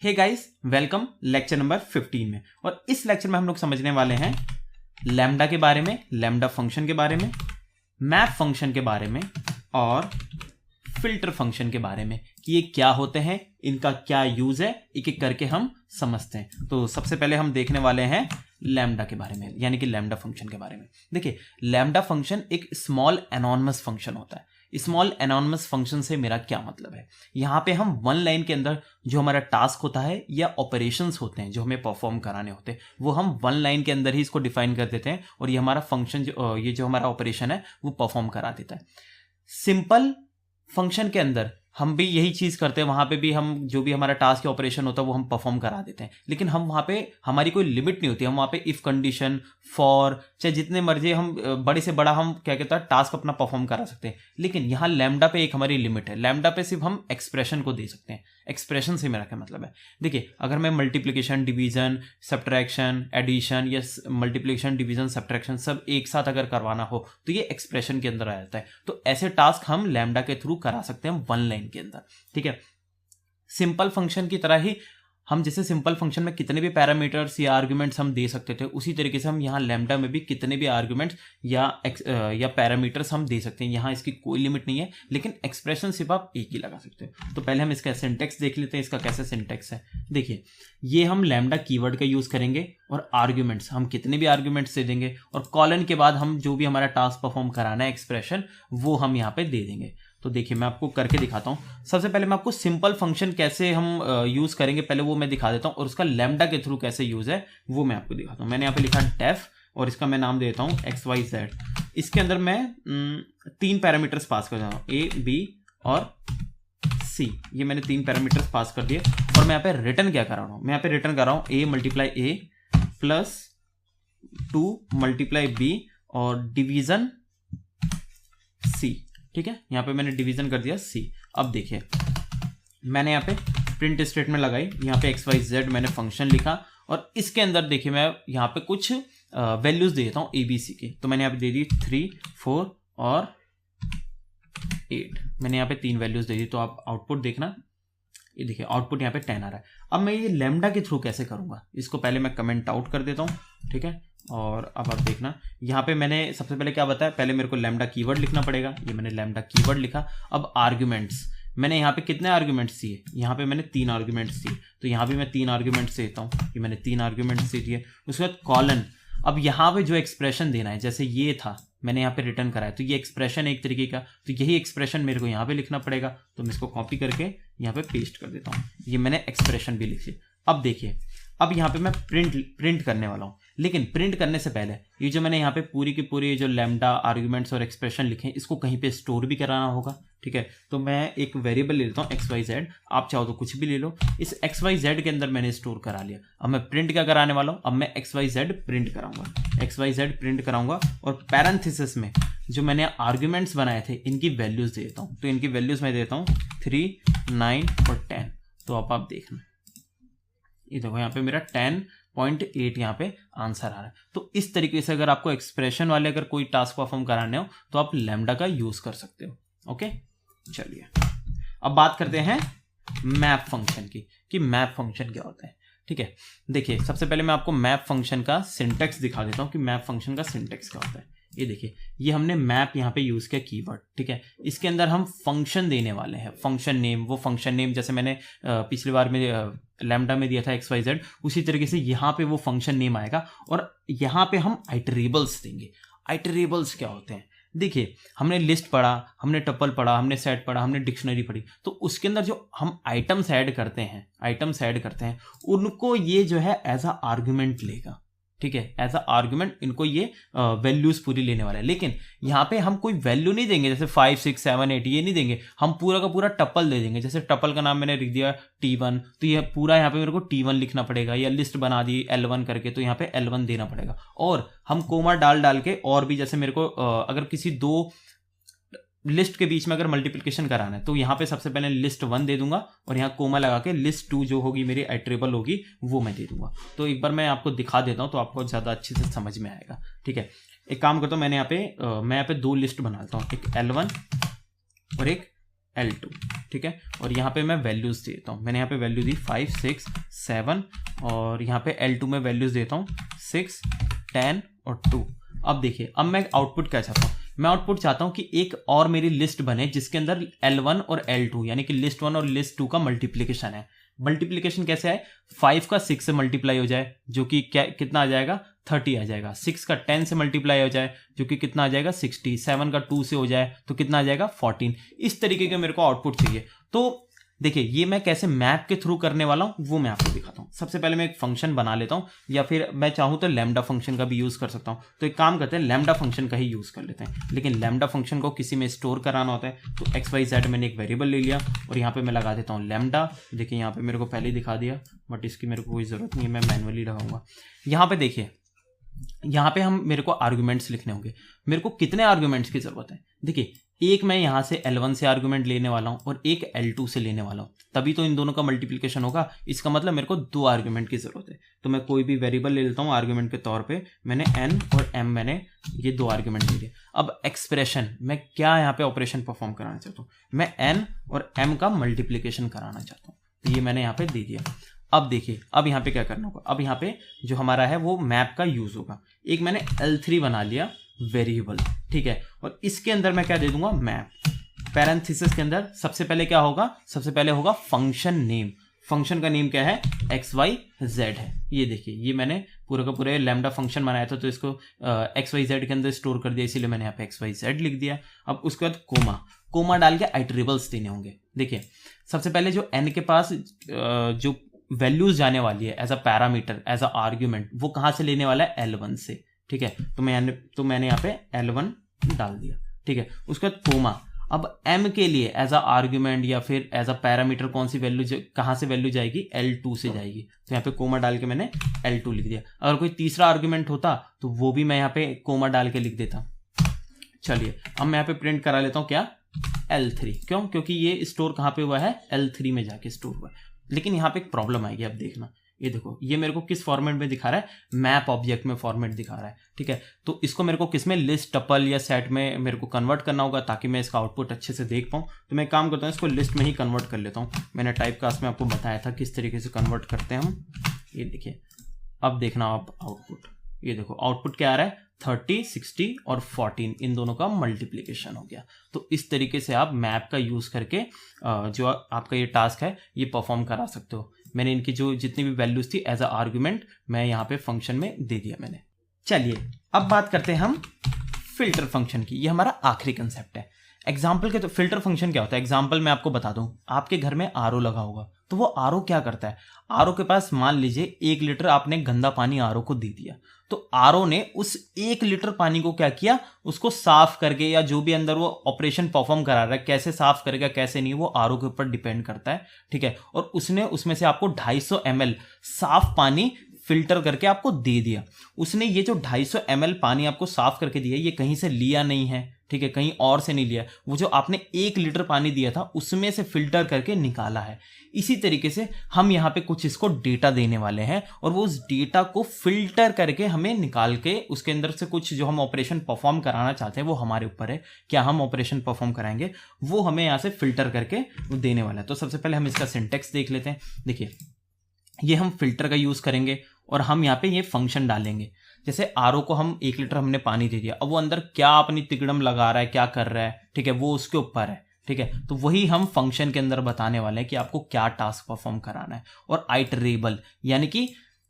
हे guys, welcome lecture number 15 में। और इस लेक्चर में हम लोग समझने वाले हैं लैम्डा के बारे में, लैम्डा फंक्शन के बारे में, मैप फंक्शन के बारे में और फिल्टर फंक्शन के बारे में कि ये क्या होते हैं, इनका क्या यूज है, एक एक करके हम समझते हैं। तो सबसे पहले हम देखने वाले हैं लैम्डा के बारे में, यानी कि लैम्डा फंक्शन के बारे में। देखिए, लैम्डा फंक्शन एक स्मॉल एनॉनिमस फंक्शन होता है। स्मॉल एनॉनिमस फंक्शन से मेरा क्या मतलब है, यहाँ पे हम वन लाइन के अंदर जो हमारा टास्क होता है या ऑपरेशंस होते हैं जो हमें परफॉर्म कराने होते हैं, वो हम वन लाइन के अंदर ही इसको डिफाइन कर देते हैं और ये हमारा फंक्शन ये जो हमारा ऑपरेशन है वो परफॉर्म करा देता है। सिंपल फंक्शन के अंदर हम भी यही चीज करते हैं, वहां पे भी हम जो भी हमारा टास्क या ऑपरेशन होता है वो हम परफॉर्म करा देते हैं, लेकिन हम वहां पे हमारी कोई लिमिट नहीं होती। हम वहां पे इफ कंडीशन, फॉर, चाहे जितने मर्जी हम बड़े से बड़ा हम क्या कहता है टास्क अपना परफॉर्म करा सकते हैं। लेकिन यहाँ लैम्डा पे एक हमारी लिमिट है। लैम्डा पे सिर्फ हम एक्सप्रेशन को दे सकते हैं। एक्सप्रेशन से मेरा क्या मतलब है, देखिए, अगर मैं मल्टीप्लिकेशन, डिवीजन, सब्ट्रैक्शन, एडिशन या मल्टीप्लिकेशन, डिवीजन, सब्ट्रैक्शन सब एक साथ अगर करवाना हो तो ये एक्सप्रेशन के अंदर आ जाता है। तो ऐसे टास्क हम लैम्डा के थ्रू करा सकते हैं वन लाइन के अंदर, ठीक है। सिंपल फंक्शन की तरह ही हम जैसे सिंपल फंक्शन में कितने भी पैरामीटर्स या आर्गुमेंट्स हम दे सकते थे, उसी तरीके से हम यहाँ लैम्डा में भी कितने भी आर्गुमेंट्स या पैरामीटर्स हम दे सकते हैं। यहाँ इसकी कोई लिमिट नहीं है, लेकिन एक्सप्रेशन सिर्फ आप एक ही लगा सकते हो। तो पहले हम इसका सिंटेक्स देख लेते हैं, इसका कैसे सिंटेक्स है। देखिए, ये हम लैम्डा कीवर्ड का यूज करेंगे और आर्ग्यूमेंट्स हम कितने भी आर्ग्यूमेंट्स दे देंगे और कॉलन के बाद हम जो भी हमारा टास्क परफॉर्म कराना है एक्सप्रेशन, वो हम यहाँ पे दे देंगे। तो देखिए, मैं आपको करके दिखाता हूँ। सबसे पहले मैं आपको सिंपल फंक्शन कैसे हम यूज करेंगे पहले वो मैं दिखा देता हूँ, और उसका लैम्डा के थ्रू कैसे यूज है वो मैं आपको दिखाता हूँ। मैंने यहाँ पे लिखा डेफ और इसका मैं नाम देता हूँ XYZ। इसके अंदर मैं 3 पैरामीटर्स पास कर देता हूँ, A, B और C। ये मैंने 3 पैरामीटर्स पास कर दिए और मैं यहाँ पे रिटर्न क्या कर रहा हूँ, मैं यहाँ पे रिटर्न कर रहा हूँ A multiply A plus 2 multiply B और डिवीजन C, ठीक है। यहाँ पे मैंने डिवीजन कर दिया C। अब देखिए, मैंने यहाँ पे प्रिंट स्टेटमेंट लगाई, यहाँ पे XYZ मैंने फंक्शन लिखा और इसके अंदर देखिए मैं यहाँ पे कुछ वैल्यूज दे देता हूँ ABC के। तो मैंने यहाँ पे दे दी 3, 4 और 8। मैंने यहाँ पे 3 वैल्यूज दे दी। तो आप आउटपुट देखना, ये देखिए आउटपुट यहाँ पे 10 आ रहा है। अब मैं ये लैम्डा के थ्रू कैसे करूँगा, इसको पहले मैं कमेंट आउट कर देता हूँ, ठीक है। और अब आप देखना, यहाँ पे मैंने सबसे पहले क्या बताया, पहले मेरे को लैम्डा कीवर्ड लिखना पड़ेगा। ये मैंने लैम्डा कीवर्ड लिखा। अब आर्ग्यूमेंट्स, मैंने यहाँ पे कितने आर्ग्यूमेंट्स दिए, यहाँ पे मैंने 3 आर्ग्यूमेंट्स दिए। तो यहाँ भी मैं 3 आर्ग्यूमेंट्स देता हूँ, ये मैंने 3 आर्ग्यूमेंट्स दे दिए। उसके बाद कॉलन, अब यहाँ पे जो एक्सप्रेशन देना है, जैसे ये था मैंने यहाँ पे रिटर्न कराया, तो ये एक्सप्रेशन एक तरीके का, तो यही एक्सप्रेशन मेरे को यहाँ पे लिखना पड़ेगा। तो मैं इसको कॉपी करके यहाँ पे पेस्ट कर देता हूँ। ये मैंने एक्सप्रेशन भी लिखी। अब देखिए, अब यहाँ पे मैं प्रिंट करने वाला हूँ, लेकिन प्रिंट करने से पहले ये जो मैंने यहाँ पे पूरी की पूरी जो लैम्डा आर्ग्यूमेंट्स और एक्सप्रेशन लिखे हैं, इसको कहीं पे स्टोर भी कराना होगा, ठीक है। तो मैं एक वेरिएबल ले लेता हूँ XYZ, आप चाहो तो कुछ भी ले लो। इस XYZ के अंदर मैंने स्टोर करा लिया। अब मैं प्रिंट क्या कराने वाला हूँ, अब मैं XYZ प्रिंट कराऊंगा, XYZ प्रिंट कराऊंगा और पैरेंथेसिस में जो मैंने आर्ग्यूमेंट्स बनाए थे इनकी वैल्यूज दे देता हूँ। तो इनकी वैल्यूज मैं देता हूँ 3, 9 और 10। तो अब आप देखना, ये देखो यहाँ पे मेरा 10.8 यहाँ पे आंसर आ रहा है। तो इस तरीके से अगर आपको एक्सप्रेशन वाले अगर कोई टास्क परफॉर्म कराने हो तो आप लैम्डा का यूज कर सकते हो। ओके, चलिए अब बात करते हैं मैप फंक्शन की, कि मैप फंक्शन क्या होता है, ठीक है। देखिए, सबसे पहले मैं आपको मैप फंक्शन का सिंटेक्स दिखा देता हूँ कि मैप फंक्शन का सिंटेक्स क्या होता है। ये देखिए, ये हमने मैप यहाँ पे यूज किया कीवर्ड, ठीक है। इसके अंदर हम फंक्शन देने वाले हैं, फंक्शन नेम। वो फंक्शन नेम जैसे मैंने पिछली बार में लैम्डा में दिया था XYZ, उसी तरीके से यहाँ पे वो फंक्शन नेम आएगा और यहाँ पे हम आइटरेबल्स देंगे। आइटरेबल्स क्या होते हैं, देखिए, हमने लिस्ट पढ़ा, हमने टपल पढ़ा, हमने सेट पढ़ा, हमने डिक्शनरी पढ़ी। तो उसके अंदर जो हम आइटम्स ऐड करते हैं उनको ये जो है एज अ आर्ग्यूमेंट लेगा, ठीक है। एज अ आर्ग्यूमेंट इनको ये वैल्यूज पूरी लेने वाला है। लेकिन यहाँ पे हम कोई वैल्यू नहीं देंगे, जैसे 5, 6, 7, 8 ये नहीं देंगे। हम पूरा का पूरा टपल दे देंगे। जैसे टपल का नाम मैंने लिख दिया T1, तो ये पूरा यहाँ पे मेरे को T1 लिखना पड़ेगा, या लिस्ट बना दी L1 करके, तो यहाँ पे L1 देना पड़ेगा। और हम कोमा डाल के और भी, जैसे मेरे को अगर किसी 2 लिस्ट के बीच में अगर मल्टीप्लिकेशन कराना है तो यहाँ पे सबसे पहले लिस्ट 1 दे दूंगा और यहाँ कोमा लगा के लिस्ट 2 जो होगी मेरी आइटरेबल होगी वो मैं दे दूंगा। तो एक बार मैं आपको दिखा देता हूँ तो आपको ज़्यादा अच्छे से समझ में आएगा, ठीक है। एक काम करता हूँ, मैं यहाँ पे 2 लिस्ट बना लेता हूँ, एक L1 और एक L2, ठीक है। और यहाँ पे मैं वैल्यूज़ देता हूँ, मैंने यहाँ पे वैल्यू दी 5, 6, 7 और यहाँ पे L2 में वैल्यूज़ देता हूँ 6, 10 और 2। अब देखिए, अब मैं आउटपुट क्या चाहता हूँ, मैं आउटपुट चाहता हूँ कि एक और मेरी लिस्ट बने जिसके अंदर L1 और L2 यानी कि लिस्ट 1 और लिस्ट 2 का मल्टीप्लिकेशन है। मल्टीप्लिकेशन कैसे है, 5 का 6 से मल्टीप्लाई हो जाए जो कि क्या कितना आ जाएगा 30 आ जाएगा, 6 का 10 से मल्टीप्लाई हो जाए जो कि कितना आ जाएगा 60, 7 का 2 से हो जाए तो कितना आ जाएगा 14। इस तरीके का मेरे को आउटपुट चाहिए। तो देखिए ये मैं कैसे मैप के थ्रू करने वाला हूं वो मैं आपको दिखाता हूं। सबसे पहले मैं एक फंक्शन बना लेता हूं, या फिर मैं चाहूं तो लैम्डा फंक्शन का भी यूज कर सकता हूं। तो एक काम करते हैं, लैम्डा फंक्शन का ही यूज कर लेते हैं। लेकिन लैम्डा फंक्शन को किसी में स्टोर कराना होता है, तो XYZ मैंने एक वेरिएबल ले लिया और यहाँ पे मैं लगा देता हूँ लैम्डा। देखिए यहाँ पे मेरे को पहले ही दिखा दिया, बट इसकी मेरे को कोई जरूरत नहीं है, मैं मैनुअली लगाऊंगा। यहाँ पे देखिए, यहाँ पे हम मेरे को आर्गुमेंट्स लिखने होंगे। मेरे को कितने आर्गुमेंट्स की जरूरत है, देखिए एक मैं यहाँ से L1 से आर्गुमेंट लेने वाला हूँ और एक L2 से लेने वाला हूँ, तभी तो इन दोनों का मल्टीप्लिकेशन होगा। इसका मतलब मेरे को 2 आर्गुमेंट की जरूरत है। तो मैं कोई भी वेरिएबल ले लेता हूँ आर्गुमेंट के तौर पे, मैंने N और M मैंने ये 2 आर्गुमेंट ले लिए। अब एक्सप्रेशन मैं क्या यहाँ पे ऑपरेशन परफॉर्म कराना चाहता हूँ, मैं N और M का मल्टीप्लिकेशन कराना चाहता हूँ, तो ये मैंने यहाँ पे दे दिया। अब देखिए, अब यहाँ पे क्या करना होगा, अब यहाँ पे जो हमारा है वो मैप का यूज होगा। एक मैंने L3 बना लिया वेरिएबल, ठीक है, और इसके अंदर मैं क्या दे दूंगा मैप। पैरेंथेसिस के अंदर सबसे पहले क्या होगा, सबसे पहले होगा फंक्शन नेम। फंक्शन का नेम क्या है, XYZ है। ये देखिए, ये मैंने पूरा का पूरा लैम्डा फंक्शन बनाया था, तो इसको XYZ के अंदर स्टोर कर दिया, इसीलिए मैंने यहाँ पे XYZ लिख दिया। अब उसके बाद कोमा डाल के आइटरेबल्स देने होंगे। देखिए सबसे पहले जो N के पास जो वैल्यूज जाने वाली है as a parameter, as a argument, वो कहाँ से लेने वाला है L1 से, ठीक है। तो मैंने यहाँ पे L1 डाल दिया, ठीक है। उसके बाद कोमा, अब M के लिए एज अ आर्ग्यूमेंट या फिर एज अ पैरामीटर कौन सी वैल्यू कहाँ से वैल्यू जाएगी, L2 से जाएगी, तो यहाँ पे कोमा डाल के मैंने L2 लिख दिया। अगर कोई तीसरा आर्ग्यूमेंट होता तो वो भी मैं यहाँ पे कोमा डाल के लिख देता। चलिए अब मैं यहाँ पे प्रिंट करा लेता हूँ क्या, L3। क्यों, क्योंकि ये स्टोर कहाँ पे हुआ है, L3 में जाके स्टोर हुआ है। लेकिन यहाँ पे एक प्रॉब्लम आएगी, अब देखना, ये देखो ये मेरे को किस फॉर्मेट में दिखा रहा है, मैप ऑब्जेक्ट में फॉर्मेट दिखा रहा है, ठीक है। तो इसको मेरे को किस में, लिस्ट, टपल या सेट में मेरे को कन्वर्ट करना होगा ताकि मैं इसका आउटपुट अच्छे से देख पाऊँ। तो मैं काम करता हूँ, इसको लिस्ट में ही कन्वर्ट कर लेता हूँ। मैंने टाइप कास्ट में आपको बताया था किस तरीके से कन्वर्ट करते हैं हम। ये देखिए, अब देखना आप आउटपुट, ये देखो आउटपुट क्या आ रहा है, 30, 60 और 14, इन दोनों का मल्टीप्लिकेशन हो गया। तो इस तरीके से आप मैप का यूज करके जो आपका ये टास्क है ये परफॉर्म करा सकते हो। मैंने इनकी जो जितनी भी वैल्यूज थी एज अ आर्ग्यूमेंट मैं यहाँ पे फंक्शन में दे दिया मैंने। चलिए अब बात करते हैं हम फिल्टर फंक्शन की। ये हमारा आखिरी कंसेप्ट है एग्जाम्पल के। तो फिल्टर फंक्शन क्या होता है, एग्जाम्पल मैं आपको बता दूं, आपके घर में आरओ लगा होगा, तो वो आरओ क्या करता है, आरओ के पास मान लीजिए 1 लीटर आपने गंदा पानी आरओ को दे दिया, तो आरओ ने उस 1 लीटर पानी को क्या किया, उसको साफ करके, या जो भी अंदर वो ऑपरेशन परफॉर्म करा रहा है, कैसे साफ करेगा कैसे नहीं, वो आरओ के ऊपर डिपेंड करता है, ठीक है। और उसने उसमें से आपको 250 ml साफ पानी फिल्टर करके आपको दे दिया। उसने ये जो 250 ml पानी आपको साफ करके दिया, ये कहीं से लिया नहीं है, ठीक है, कहीं और से नहीं लिया। वो जो आपने 1 लीटर पानी दिया था उसमें से फिल्टर करके निकाला है। इसी तरीके से हम यहाँ पे कुछ इसको डेटा देने वाले हैं और वो उस डेटा को फिल्टर करके हमें निकाल के उसके अंदर से कुछ जो हम ऑपरेशन परफॉर्म कराना चाहते हैं वो हमारे ऊपर है, क्या हम ऑपरेशन परफॉर्म कराएंगे वो हमें यहाँ से फिल्टर करके देने वाला है। तो सबसे पहले हम इसका सिंटेक्स देख लेते हैं। देखिए ये हम फिल्टर का यूज करेंगे और हम यहाँ पे ये फंक्शन डालेंगे। जैसे आरओ को हम 1 लीटर हमने पानी दे दिया, अब वो अंदर क्या अपनी तिकड़म लगा रहा है, क्या कर रहा है, ठीक है, वो उसके ऊपर है, ठीक है। तो वही हम फंक्शन के अंदर बताने वाले हैं कि आपको क्या टास्क परफॉर्म कराना है। और आइटरेबल यानी कि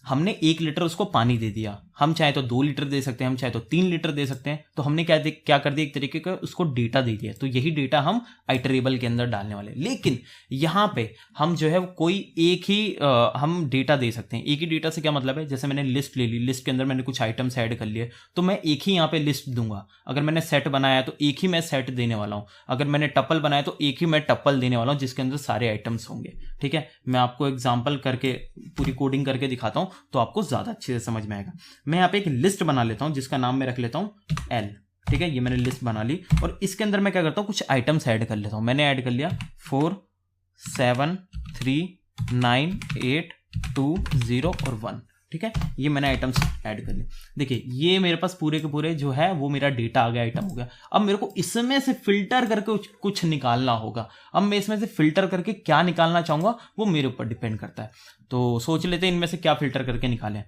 हमने 1 लीटर उसको पानी दे दिया, हम चाहे तो 2 लीटर दे सकते हैं, हम चाहे तो 3 लीटर दे सकते हैं। तो हमने क्या कर दिया, एक तरीके का उसको डेटा दे दिया। तो यही डेटा हम आइटरेबल के अंदर डालने वाले। लेकिन यहाँ पे हम जो है कोई एक ही हम डेटा दे सकते हैं। एक ही डेटा से क्या मतलब है, जैसे मैंने लिस्ट ले ली, लिस्ट के अंदर मैंने कुछ आइटम्स ऐड कर लिए, तो मैं एक ही यहाँ पे लिस्ट दूंगा। अगर मैंने सेट बनाया तो एक ही मैं सेट देने वाला हूँ, अगर मैंने टपल बनाया तो एक ही मैं टपल देने वाला हूँ जिसके अंदर सारे आइटम्स होंगे, ठीक है। मैं आपको एग्जाम्पल करके पूरी कोडिंग करके दिखाता हूँ तो आपको ज्यादा अच्छे से समझ में आएगा। मैं यहाँ पे एक लिस्ट बना लेता हूँ जिसका नाम मैं रख लेता हूँ L, ठीक है। ये मैंने लिस्ट बना ली और इसके अंदर मैं क्या करता हूँ, कुछ आइटम्स ऐड कर लेता हूँ। मैंने ऐड कर लिया 4, 7, 3, 9, 8, 2, 0 और 1, ठीक है, ये मैंने आइटम्स ऐड कर लिए। देखिए ये मेरे पास पूरे के पूरे जो है वो मेरा डेटा आ गया, आइटम हो गया। अब मेरे को इसमें से फिल्टर करके कुछ निकालना होगा। अब मैं इसमें से फिल्टर करके क्या निकालना चाहूंगा वो मेरे ऊपर डिपेंड करता है। तो सोच लेते हैं इनमें से क्या फिल्टर करके निकालें।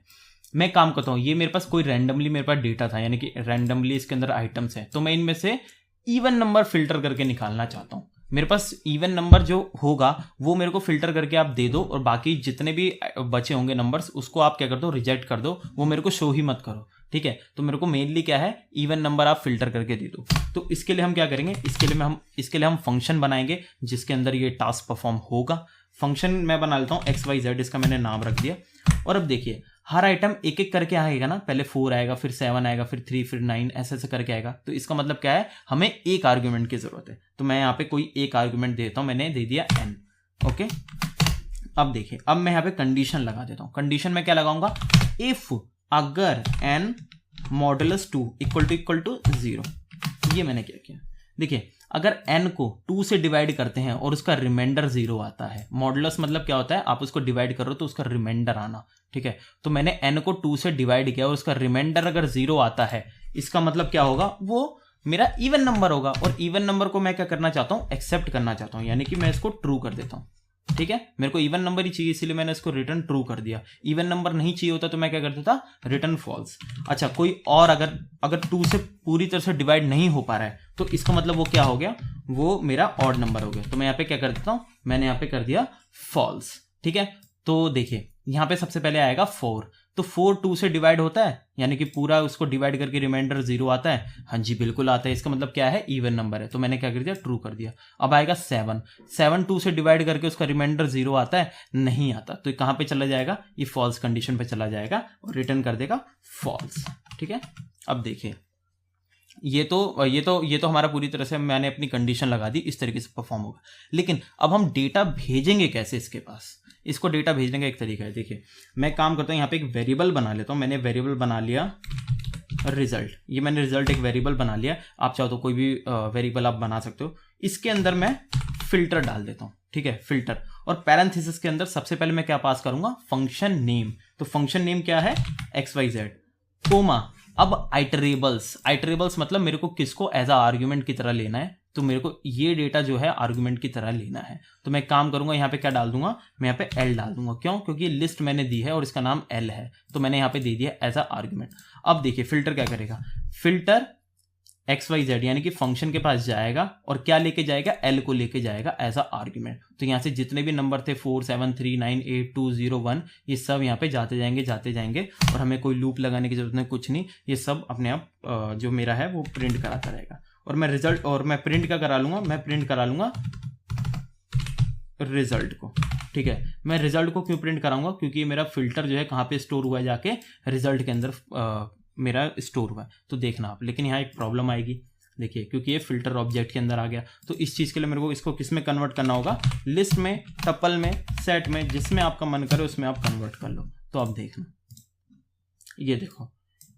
मैं काम करता हूँ, ये मेरे पास कोई रैंडमली मेरे पास डेटा था, यानी कि रैंडमली इसके अंदर आइटम्स है, तो मैं इनमें से इवन नंबर फिल्टर करके निकालना चाहता हूँ। मेरे पास इवन नंबर जो होगा वो मेरे को फिल्टर करके आप दे दो, और बाकी जितने भी बचे होंगे नंबर्स उसको आप क्या कर दो, रिजेक्ट कर दो, वो मेरे को शो ही मत करो। ठीक है, तो मेरे को मेनली क्या है, इवन नंबर आप फिल्टर करके दे दो। तो इसके लिए हम क्या करेंगे, इसके लिए हम फंक्शन बनाएंगे जिसके अंदर ये टास्क परफॉर्म होगा। फंक्शन मैं बना लेता हूँ XYZ, इसका मैंने नाम रख दिया। और अब देखिए हर आइटम एक एक करके आएगा ना, पहले 4 आएगा, फिर 7 आएगा, फिर 3, फिर 9, ऐसे करके आएगा। तो इसका मतलब क्या है, हमें एक आर्ग्यूमेंट की जरूरत है। तो मैं यहाँ पे कोई एक आर्ग्यूमेंट देता हूँ, मैंने दे दिया n। ओके, अब देखिए, अब मैं यहाँ पे कंडीशन लगा देता हूँ। कंडीशन में क्या लगाऊंगा, इफ अगर n मॉडुलस 2 इक्वल टू 0। ये मैंने क्या किया, देखिए अगर n को 2 से डिवाइड करते हैं और उसका रिमाइंडर 0 आता है, मॉडुलस मतलब क्या होता है, आप उसको डिवाइड कर रहे हो तो उसका रिमाइंडर आना। ठीक है, तो मैंने n को 2 से डिवाइड किया और उसका रिमाइंडर अगर 0 आता है, इसका मतलब क्या होगा, वो मेरा इवन नंबर होगा। और इवन नंबर को मैं क्या करना चाहता हूँ, एक्सेप्ट करना चाहता हूँ, यानी कि मैं इसको ट्रू कर देता हूँ। ठीक है, मेरे को इवन नंबर ही चाहिए, इसलिए मैंने इसको रिटर्न ट्रू कर दिया। इवन नंबर नहीं चाहिए होता तो मैं क्या कर देता, रिटर्न फॉल्स। अच्छा, कोई और अगर 2 से पूरी तरह से डिवाइड नहीं हो पा रहा है तो इसका मतलब वो क्या हो गया, वो मेरा ऑड नंबर हो गया। तो मैं यहाँ पे क्या कर देता हूँ, मैंने यहाँ पे कर दिया फॉल्स। ठीक है, तो देखिए यहाँ पे सबसे पहले आएगा 4। तो 4 2 से डिवाइड होता है, यानी कि पूरा उसको डिवाइड करके रिमाइंडर 0 आता है। हाँ जी बिल्कुल आता है, इसका मतलब क्या है, इवन नंबर है। तो मैंने क्या कर दिया, ट्रू कर दिया। अब आएगा 7 2 से डिवाइड करके उसका रिमाइंडर 0 आता है, नहीं आता। तो कहाँ पे चला जाएगा, ये फॉल्स कंडीशन पे चला जाएगा और रिटर्न कर देगा फॉल्स। ठीक है, अब देखिए ये तो हमारा पूरी तरह से मैंने अपनी कंडीशन लगा दी, इस तरीके से परफॉर्म होगा। लेकिन अब हम डेटा भेजेंगे कैसे इसके पास, इसको डेटा भेजने का एक तरीका है। देखिए मैं काम करता हूँ, यहाँ पे एक वेरिएबल बना लेता हूँ। मैंने वेरिएबल बना लिया रिजल्ट, ये मैंने रिजल्ट एक वेरिएबल बना लिया। आप चाहो तो कोई भी वेरिएबल आप बना सकते हो। इसके अंदर मैं फिल्टर डाल देता हूँ। ठीक है, फिल्टर, और पैरेंथेसिस के अंदर सबसे पहले मैं क्या पास करूंगा, फंक्शन नेम। तो फंक्शन नेम क्या है, XYZ, कोमा। अब आइटरेबल्स मतलब मेरे को किसको एज अ आर्ग्यूमेंट की तरह लेना है, तो मेरे को ये डेटा जो है आर्गुमेंट की तरह लेना है। तो मैं काम करूंगा, यहाँ पे क्या डाल दूंगा, मैं यहाँ पे L डाल दूंगा। क्यों, क्योंकि लिस्ट मैंने दी है और इसका नाम L है, तो मैंने यहाँ पे दे दिया एज अ आर्गुमेंट। अब देखिए फिल्टर क्या करेगा, फिल्टर XYZ यानी कि फंक्शन के पास जाएगा और क्या लेके जाएगा, L को लेके जाएगा एज अ आर्गुमेंट। तो यहाँ से जितने भी नंबर थे 4 7 3 9 8 2 0 1, ये सब यहाँ पे जाते जाएंगे और हमें कोई लूप लगाने की जरूरत नहीं, कुछ नहीं। ये सब अपने आप जो मेरा है वो प्रिंट कराता रहेगा। और मैं रिजल्ट, और मैं प्रिंट क्या करा लूंगा, मैं प्रिंट करा लूंगा रिजल्ट को। ठीक है, मैं रिजल्ट को क्यों प्रिंट कराऊंगा, क्योंकि मेरा फिल्टर जो है कहाँ पे स्टोर हुआ है, जाके रिजल्ट के अंदर मेरा स्टोर हुआ है। तो देखना आप, लेकिन यहाँ एक प्रॉब्लम आएगी। देखिए क्योंकि ये फिल्टर ऑब्जेक्ट के अंदर आ गया, तो इस चीज़ के लिए मेरे को इसको किस में कन्वर्ट करना होगा, लिस्ट में, टपल में, सेट में, जिसमें आपका मन करे उसमें आप कन्वर्ट कर लो। तो अब देखना, ये देखो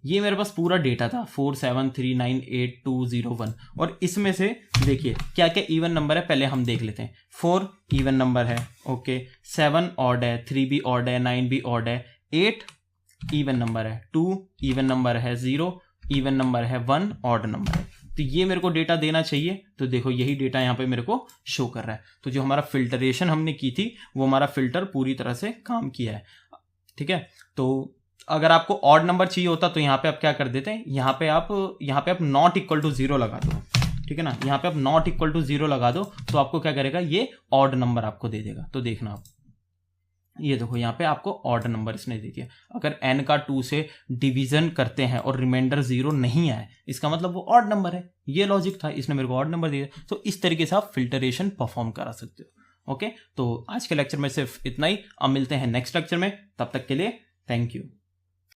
ये मेरे पास पूरा डेटा था 4 7 3 9 8 2 0 1, और इसमें से देखिए क्या क्या इवन नंबर है, पहले हम देख लेते हैं। 4 इवन नंबर है, ओके, 7 ऑड है, 3 भी ऑड है, 9 भी ऑड है, 8 इवन नंबर है, 2 इवन नंबर है, 0 इवन नंबर है, 1 ऑड नंबर है। तो ये मेरे को डेटा देना चाहिए। तो देखो यही डेटा यहाँ पे मेरे को शो कर रहा है। तो जो हमारा फिल्टरेशन हमने की थी वो हमारा फिल्टर पूरी तरह से काम किया है। ठीक है, तो अगर आपको ऑड नंबर चाहिए होता तो यहाँ पे आप क्या कर देते हैं, यहाँ पे आप नॉट इक्वल टू 0 लगा दो। ठीक है ना, यहाँ पे आप नॉट इक्वल टू 0 लगा दो तो आपको क्या करेगा, ये ऑड नंबर आपको दे देगा। तो देखना आप, ये देखो यहाँ पे आपको ऑड नंबर इसने दे दिया। अगर n का 2 से डिवीजन करते हैं और रिमाइंडर 0 नहीं आए, इसका मतलब वो ऑड नंबर है। ये लॉजिक था, इसने मेरे को ऑड नंबर दिया। तो इस तरीके से आप फिल्टरेशन परफॉर्म करा सकते हो। ओके, तो आज के लेक्चर में सिर्फ इतना ही। अब मिलते हैं नेक्स्ट लेक्चर में, तब तक के लिए थैंक यू।